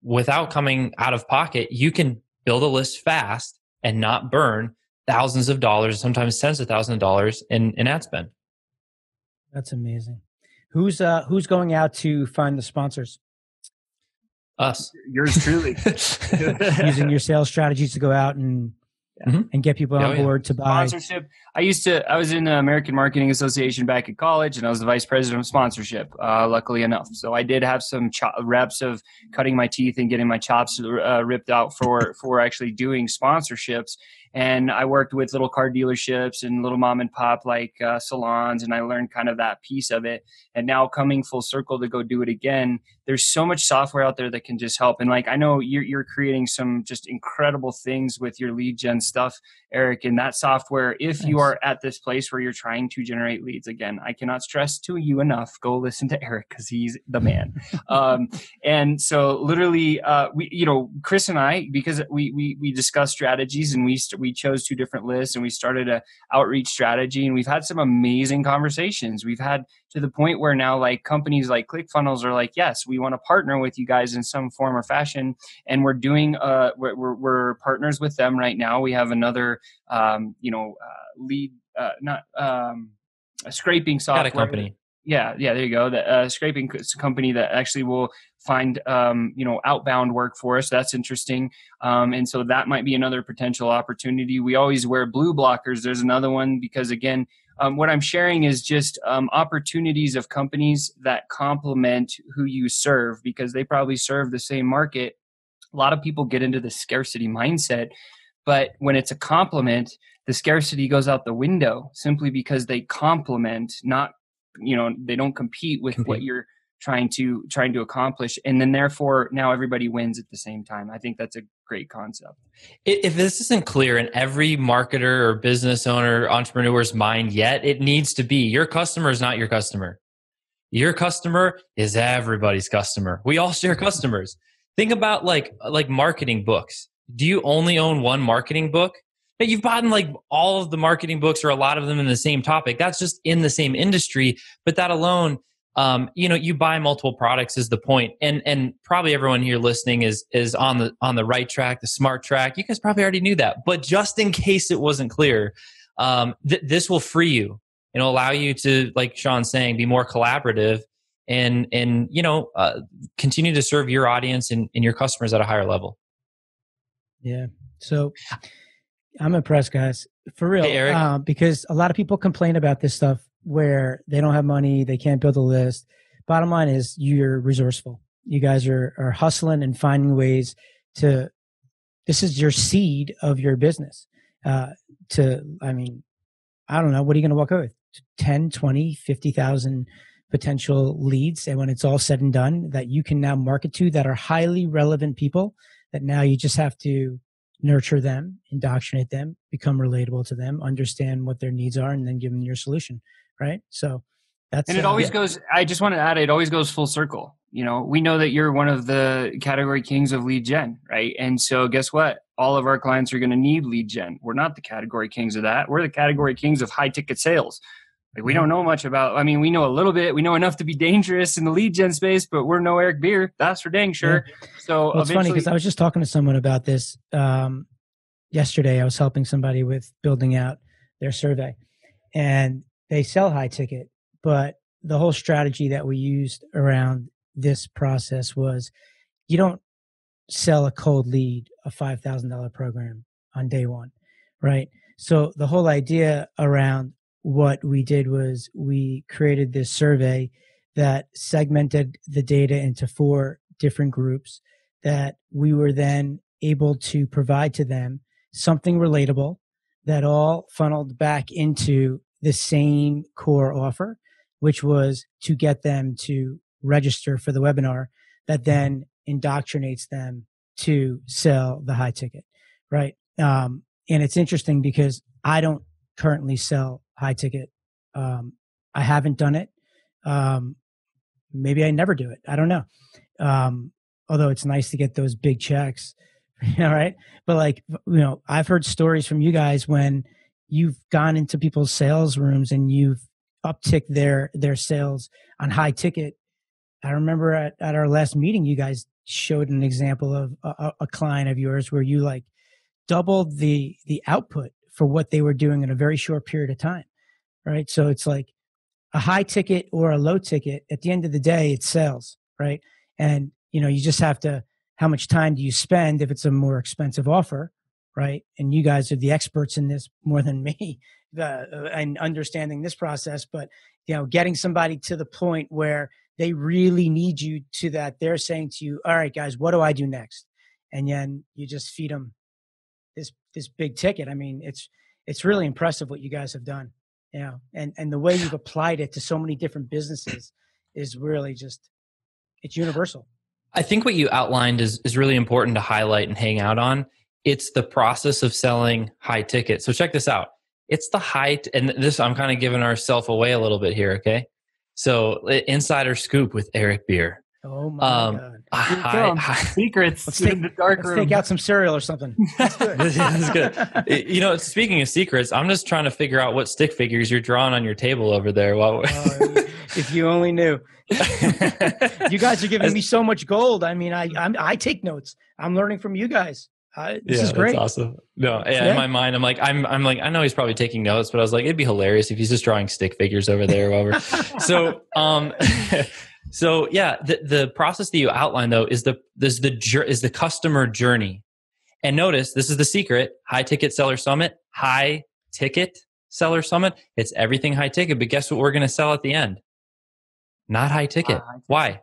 Speaker 3: without coming out of pocket, you can build a list fast and not burn thousands of dollars, sometimes tens of thousands of dollars in ad spend.
Speaker 1: That's amazing. Who's going out to find the sponsors?
Speaker 3: Us.
Speaker 2: Yours truly.
Speaker 1: Using your sales strategies to go out and get people on board to buy.
Speaker 2: Sponsorship. I was in the American Marketing Association back in college, and I was the vice president of sponsorship, luckily enough. So I did have some reps of cutting my teeth and getting my chops ripped out for actually doing sponsorships. And I worked with little car dealerships and little mom and pop salons, and I learned kind of that piece of it. And now coming full circle to go do it again, there's so much software out there that can just help. And I know you're creating some just incredible things with your lead gen stuff, Eric, and that software. If you are at this place where you're trying to generate leads, again, I cannot stress to you enough, go listen to Eric because he's the man. And so literally, Chris and I, because we discussed strategies, and we chose two different lists, and we started a outreach strategy, and we've had some amazing conversations. We've had to the point where now companies like ClickFunnels are like, yes, we want to partner with you guys in some form or fashion. And we're doing, we're partners with them right now. We have another, lead, a scraping software.
Speaker 3: Got a company.
Speaker 2: Yeah, there you go. The scraping company that actually will find outbound work for us. That's interesting. And so that might be another potential opportunity. We always wear blue blockers. There's another one because, again, what I'm sharing is just opportunities of companies that complement who you serve, because they probably serve the same market. A lot of people get into the scarcity mindset, but when it's a complement, the scarcity goes out the window simply because they complement, not they don't compete with what you're trying to accomplish. And then therefore now everybody wins at the same time. I think that's a great concept.
Speaker 3: If this isn't clear in every marketer or business owner, entrepreneur's mind yet, it needs to be. Your customer is not your customer. Your customer is everybody's customer. We all share customers. Think about like marketing books. Do you only own one marketing book? You've bought all of the marketing books or a lot of them in the same topic. That's just in the same industry. But that alone, you buy multiple products is the point. And probably everyone here listening is on the right track, the smart track. You guys probably already knew that, but just in case it wasn't clear, this will free you and allow you to, like Sean's saying, be more collaborative and continue to serve your audience and your customers at a higher level.
Speaker 1: Yeah. So I'm impressed, guys, for real.
Speaker 3: Hey, Eric.
Speaker 1: Because a lot of people complain about this stuff where they don't have money, they can't build a list. Bottom line is you're resourceful. You guys are hustling and finding ways to, this is your seed of your business. I don't know, what are you going to walk away with? 10, 20, 50,000 potential leads. And when it's all said and done, that you can now market to, that are highly relevant people, that now you just have to nurture them, indoctrinate them, become relatable to them, understand what their needs are, and then give them your solution. Right. So that's,
Speaker 2: and it always goes, I just want to add, it always goes full circle. We know that you're one of the category kings of lead gen, right? And so guess what? All of our clients are going to need lead gen. We're not the category kings of that. We're the category kings of high ticket sales. Like, we don't know much about, we know a little bit, we know enough to be dangerous in the lead gen space, but we're no Eric Beer. That's for dang sure. Yeah. So
Speaker 1: it's funny because I was just talking to someone about this yesterday. I was helping somebody with building out their survey, and they sell high ticket, but the whole strategy that we used around this process was, you don't sell a cold lead, a $5,000 program on day one, right? So the whole idea around what we did was we created this survey that segmented the data into 4 different groups that we were then able to provide to them something relatable that all funneled back into the same core offer, which was to get them to register for the webinar that then indoctrinates them to sell the high ticket, right? And it's interesting because I don't currently sell high ticket. I haven't done it. Maybe I never do it. I don't know. Although it's nice to get those big checks, all right. But I've heard stories from you guys when you've gone into people's sales rooms and you've upticked their sales on high ticket. I remember at our last meeting, you guys showed an example of a client of yours where you doubled the output for what they were doing in a very short period of time, right? So it's like a high ticket or a low ticket. At the end of the day, it's sales, right? And you just have to, how much time do you spend if it's a more expensive offer, right? And you guys are the experts in this more than me, and understanding this process. But getting somebody to the point where they really need you, to that they're saying to you, all right, guys, what do I do next? And then you just feed them this big ticket. It's really impressive what you guys have done. And the way you've applied it to so many different businesses is really just, it's universal.
Speaker 3: I think what you outlined is really important to highlight and hang out on. It's the process of selling high ticket. So check this out. It's the and this, I'm kind of giving ourselves away a little bit here. Okay. So insider scoop with Eric Beer.
Speaker 1: Oh my God.
Speaker 2: Secrets in the dark room.
Speaker 1: Let's take out some cereal or something. That's good.
Speaker 3: That's good. Speaking of secrets, I'm just trying to figure out what stick figures you're drawing on your table over there.
Speaker 1: If you only knew. You guys are giving me so much gold. I take notes. I'm learning from you guys. This is great.
Speaker 3: That's awesome. No, in my mind, I'm like, I know he's probably taking notes, but I was like, it'd be hilarious if he's just drawing stick figures over there while we're So yeah, the process that you outlined though is the customer journey. And notice, this is the secret: high ticket seller summit, high ticket seller summit. It's everything high ticket, but guess what we're going to sell at the end? Not high ticket. Why?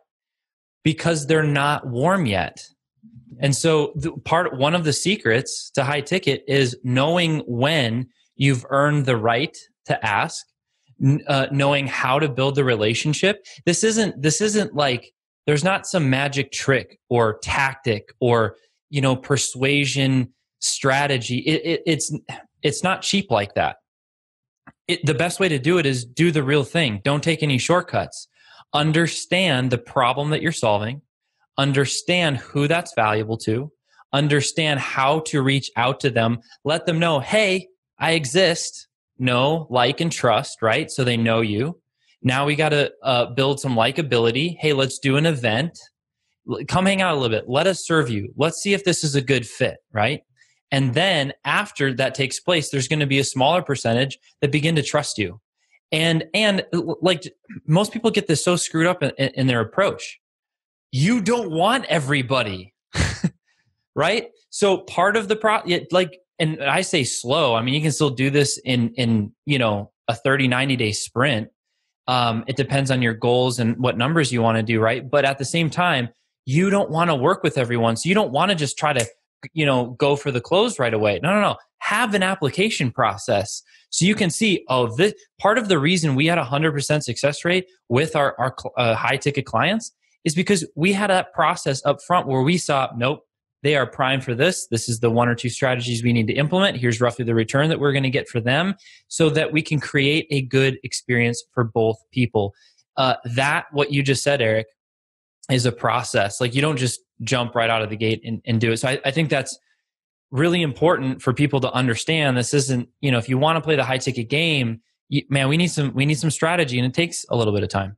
Speaker 3: Because they're not warm yet. And so one of the secrets to high ticket is knowing when you've earned the right to ask, knowing how to build the relationship. This isn't like, there's not some magic trick or tactic or, persuasion strategy. It's not cheap like that. The best way to do it is do the real thing. Don't take any shortcuts. Understand the problem that you're solving. Understand who that's valuable to. Understand how to reach out to them. Let them know, hey, I exist. Know, like, and trust, right? So they know you. Now we got to build some likability. Hey, let's do an event. Come hang out a little bit. Let us serve you. Let's see if this is a good fit, right? And then after that takes place, there's going to be a smaller percentage that begin to trust you. And like most people get this so screwed up in their approach. You don't want everybody, right? So part of the and I say slow. I mean, you can still do this in a 30, 90-day sprint. It depends on your goals and what numbers you want to do, right? But at the same time, you don't want to work with everyone. So you don't want to just try to, go for the close right away. No. Have an application process so you can see, this part of the reason we had 100% success rate with our high ticket clients is because we had that process up front where we saw, nope, they are primed for this. This is the 1 or 2 strategies we need to implement. Here's roughly the return that we're going to get for them so that we can create a good experience for both people. What you just said, Eric, is a process. Like you don't just jump right out of the gate and do it. So I think that's really important for people to understand. This isn't, if you want to play the high ticket game, we need some strategy, and it takes a little bit of time.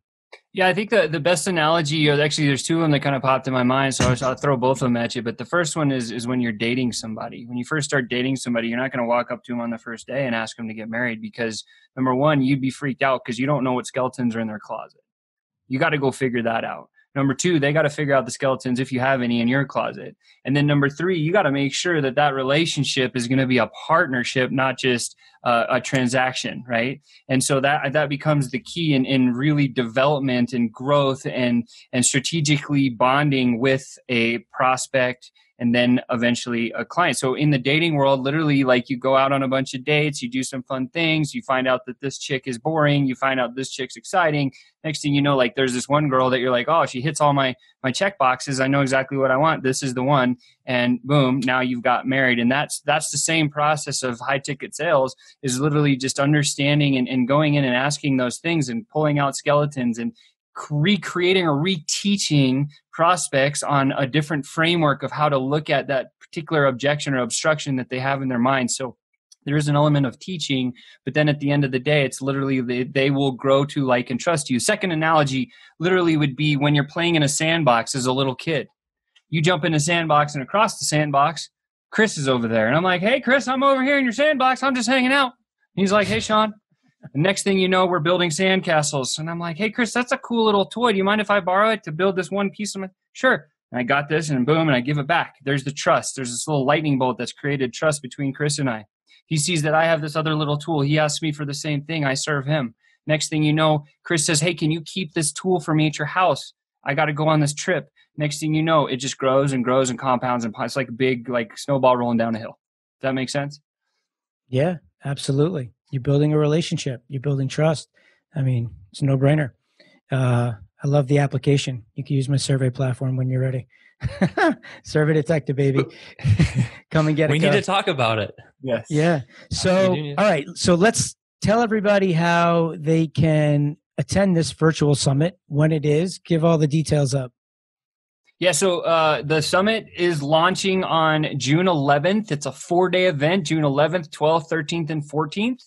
Speaker 2: Yeah, I think the best analogy, actually there's 2 of them that kind of popped in my mind, so I'll throw both of them at you. But the first one is when you're dating somebody. When you first start dating somebody, you're not going to walk up to them on the first day and ask them to get married because, number one, you'd be freaked out because you don't know what skeletons are in their closet. You got to go figure that out. Number 2, they got to figure out the skeletons, if you have any, in your closet. And then number 3, you got to make sure that relationship is going to be a partnership, not just a transaction, right? And so that becomes the key in really development and growth and strategically bonding with a prospect and then eventually a client. So in the dating world, literally, like you go out on a bunch of dates, you do some fun things, you find out that this chick is boring, you find out this chick's exciting. Next thing you know, like there's this one girl that you're like, oh, she hits all my check boxes. I know exactly what I want. This is the one. And boom, now you've got married. And that's the same process of high ticket sales, is literally just understanding and going in and asking those things and pulling out skeletons and recreating or reteaching prospects on a different framework of how to look at that particular objection or obstruction that they have in their mind. So there is an element of teaching, but then at the end of the day, it's literally they will grow to like and trust you. Second analogy literally would be when you're playing in a sandbox as a little kid. You jump in a sandbox, and across the sandbox, Chris is over there. And I'm like, hey, Chris, I'm over here in your sandbox. I'm just hanging out. And he's like, hey, Sean. The next thing you know, we're building sandcastles. And I'm like, hey, Chris, that's a cool little toy. Do you mind if I borrow it to build this one piece of it? Sure. And I got this, and boom, and I give it back. There's the trust. There's this little lightning bolt that's created trust between Chris and I. He sees that I have this other little tool. He asks me for the same thing. I serve him. Next thing you know, Chris says, hey, can you keep this tool for me at your house? I got to go on this trip. Next thing you know, it just grows and grows and compounds, and it's like a big snowball rolling down a hill. Does that make sense?
Speaker 1: Yeah, absolutely. You're building a relationship. You're building trust. I mean, it's a no-brainer. I love the application. You can use my survey platform when you're ready. Survey Detective, baby. Come and get it.
Speaker 3: We need to talk about it.
Speaker 2: Yes.
Speaker 1: Yeah. So, all right. So let's tell everybody how they can attend this virtual summit, when it is. Give all the details up.
Speaker 2: Yeah, so the summit is launching on June 11th. It's a 4-day event, June 11th, 12th, 13th, and 14th.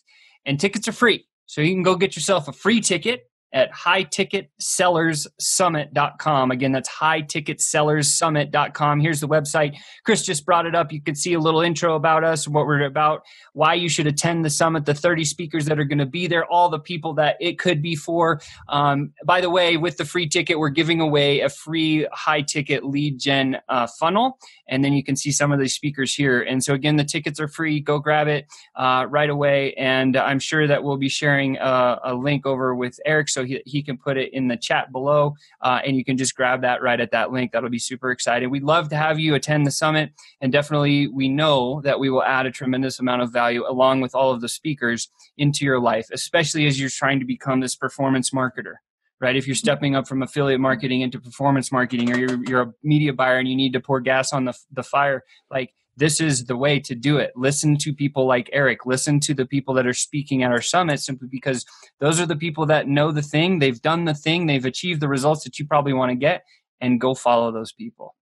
Speaker 2: And tickets are free. So you can go get yourself a free ticket at highticketsellerssummit.com. Again, that's highticketsellerssummit.com. Here's the website. Chris just brought it up. You can see a little intro about us, what we're about, why you should attend the summit, the 30 speakers that are going to be there, all the people that it could be for. By the way, with the free ticket, we're giving away a free high ticket lead gen funnel. And then you can see some of these speakers here. And so again, the tickets are free. Go grab it right away. And I'm sure that we'll be sharing a link over with Eric, so he can put it in the chat below, and you can just grab that right at that link. That'll be super exciting. We'd love to have you attend the summit, and definitely we know that we will add a tremendous amount of value along with all of the speakers into your life, especially as you're trying to become this performance marketer, right? If you're stepping up from affiliate marketing into performance marketing, or you're a media buyer and you need to pour gas on the fire, like, this is the way to do it. Listen to people like Eric. Listen to the people that are speaking at our summit, simply because those are the people that know the thing. They've done the thing. They've achieved the results that you probably want to get, and go follow those people.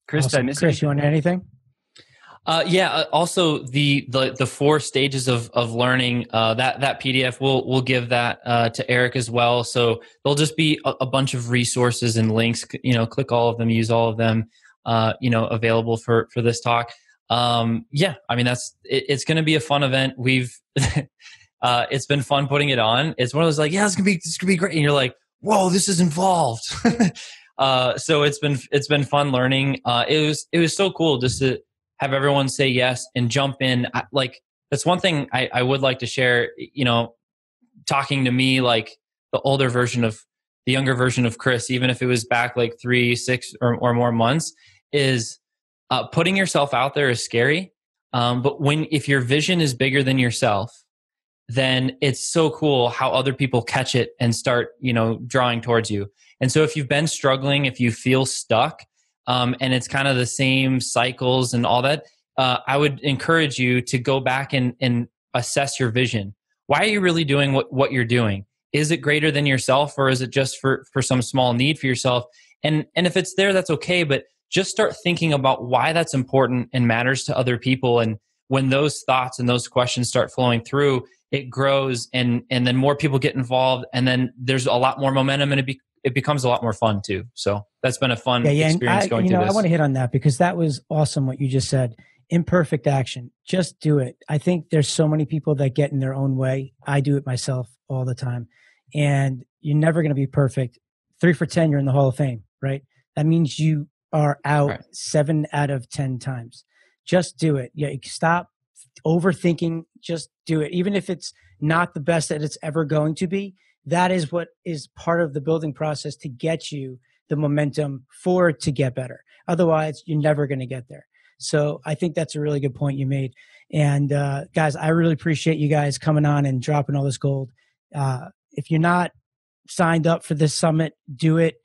Speaker 2: Chris,
Speaker 1: Awesome.
Speaker 2: did I miss
Speaker 1: Chris,
Speaker 2: anything?
Speaker 1: you want anything?
Speaker 3: Also, the 4 stages of learning, that PDF we'll give that to Eric as well. So there'll just be a bunch of resources and links. Click all of them, use all of them. Available for this talk. I mean it's going to be a fun event. We've it's been fun putting it on. It's one of those like, yeah, it's gonna be great, and you're like, whoa, this is involved. So it's been fun learning. It was so cool just to have everyone say yes and jump in. That's one thing I would like to share, talking to me, like the younger version of Chris, even if it was back like 3, 6 or more months, is putting yourself out there is scary. But if your vision is bigger than yourself, then it's so cool how other people catch it and start, drawing towards you. And so if you've been struggling, if you feel stuck, and it's kind of the same cycles and all that, I would encourage you to go back and assess your vision. Why are you really doing what you're doing? Is it greater than yourself, or is it just for some small need for yourself? And if it's there, that's okay. But just start thinking about why that's important and matters to other people. And when those thoughts and those questions start flowing through, it grows, and then more people get involved, and then there's a lot more momentum, and it becomes a lot more fun too. So that's been a fun experience going through this.
Speaker 1: I want to hit on that because that was awesome what you just said. Imperfect action. Just do it. I think there's so many people that get in their own way. I do it myself all the time. And you're never going to be perfect. 3 for 10, you're in the Hall of Fame, right? That means you are out right 7 out of 10 times. Just do it. Yeah, stop overthinking. Just do it. Even if it's not the best that it's ever going to be, that is what is part of the building process to get you the momentum for it to get better. Otherwise, you're never going to get there. So I think that's a really good point you made. And guys, I really appreciate you guys coming on and dropping all this gold. If you're not signed up for this summit, do it.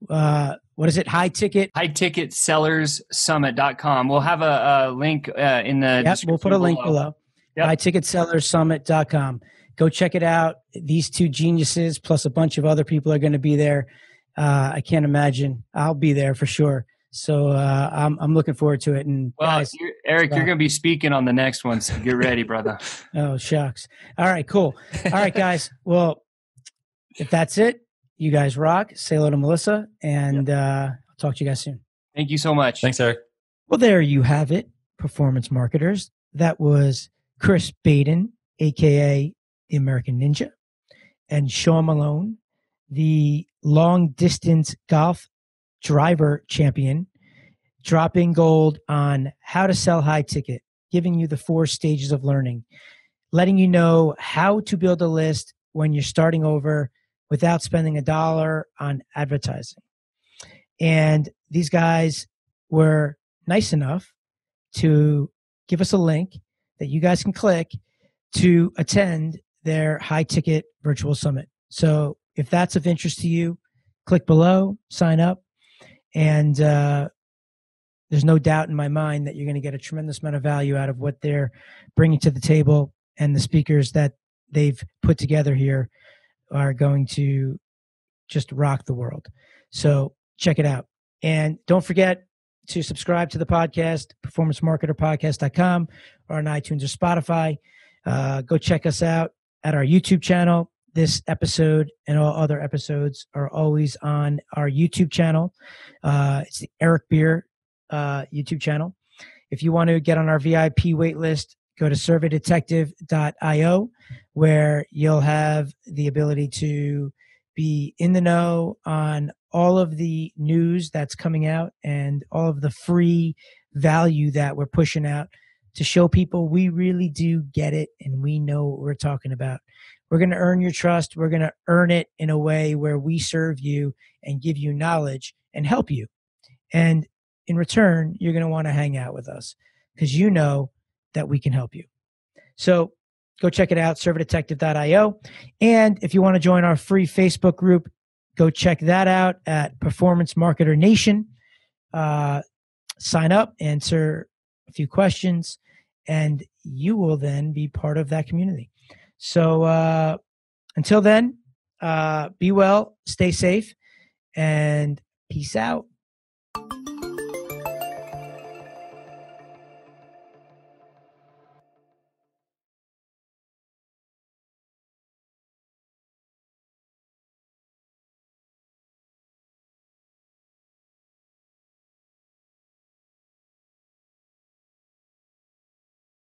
Speaker 1: What is it?
Speaker 2: Highticketsellerssummit.com. We'll have a link in the description.
Speaker 1: We'll put a link below.
Speaker 2: Yep.
Speaker 1: Highticketsellerssummit.com. Go check it out. These 2 geniuses plus a bunch of other people are going to be there. I can't imagine. I'll be there for sure. So I'm looking forward to it. And guys,
Speaker 2: Eric, you're going to be speaking on the next one, so get ready, brother.
Speaker 1: Oh, shucks. All right, cool. All right, guys. Well, if that's it, you guys rock. Say hello to Melissa, and I'll talk to you guys soon.
Speaker 2: Thank you so much.
Speaker 3: Thanks, Eric.
Speaker 1: Well, there you have it, performance marketers. That was Chris Baden, a.k.a. the American Ninja, and Sean Malone, the long-distance golf driver champion, dropping gold on how to sell high ticket, giving you the 4 stages of learning, letting you know how to build a list when you're starting over without spending $1 on advertising. And these guys were nice enough to give us a link that you guys can click to attend their high ticket virtual summit. So if that's of interest to you, click below, sign up. And there's no doubt in my mind that you're going to get a tremendous amount of value out of what they're bringing to the table, and the speakers that they've put together here are going to just rock the world. So check it out. And don't forget to subscribe to the podcast, performancemarketerpodcast.com, or on iTunes or Spotify. Go check us out at our YouTube channel. This episode and all other episodes are always on our YouTube channel. It's the Eric Beer YouTube channel. If you want to get on our VIP waitlist, go to surveydetective.io, where you'll have the ability to be in the know on all of the news that's coming out and all of the free value that we're pushing out to show people we really do get it and we know what we're talking about. We're going to earn your trust. We're going to earn it in a way where we serve you and give you knowledge and help you. And in return, you're going to want to hang out with us because you know that we can help you. So go check it out, surveydetective.io. And if you want to join our free Facebook group, go check that out at Performance Marketer Nation. Sign up, answer a few questions, and you will then be part of that community. So until then, be well, stay safe, and peace out.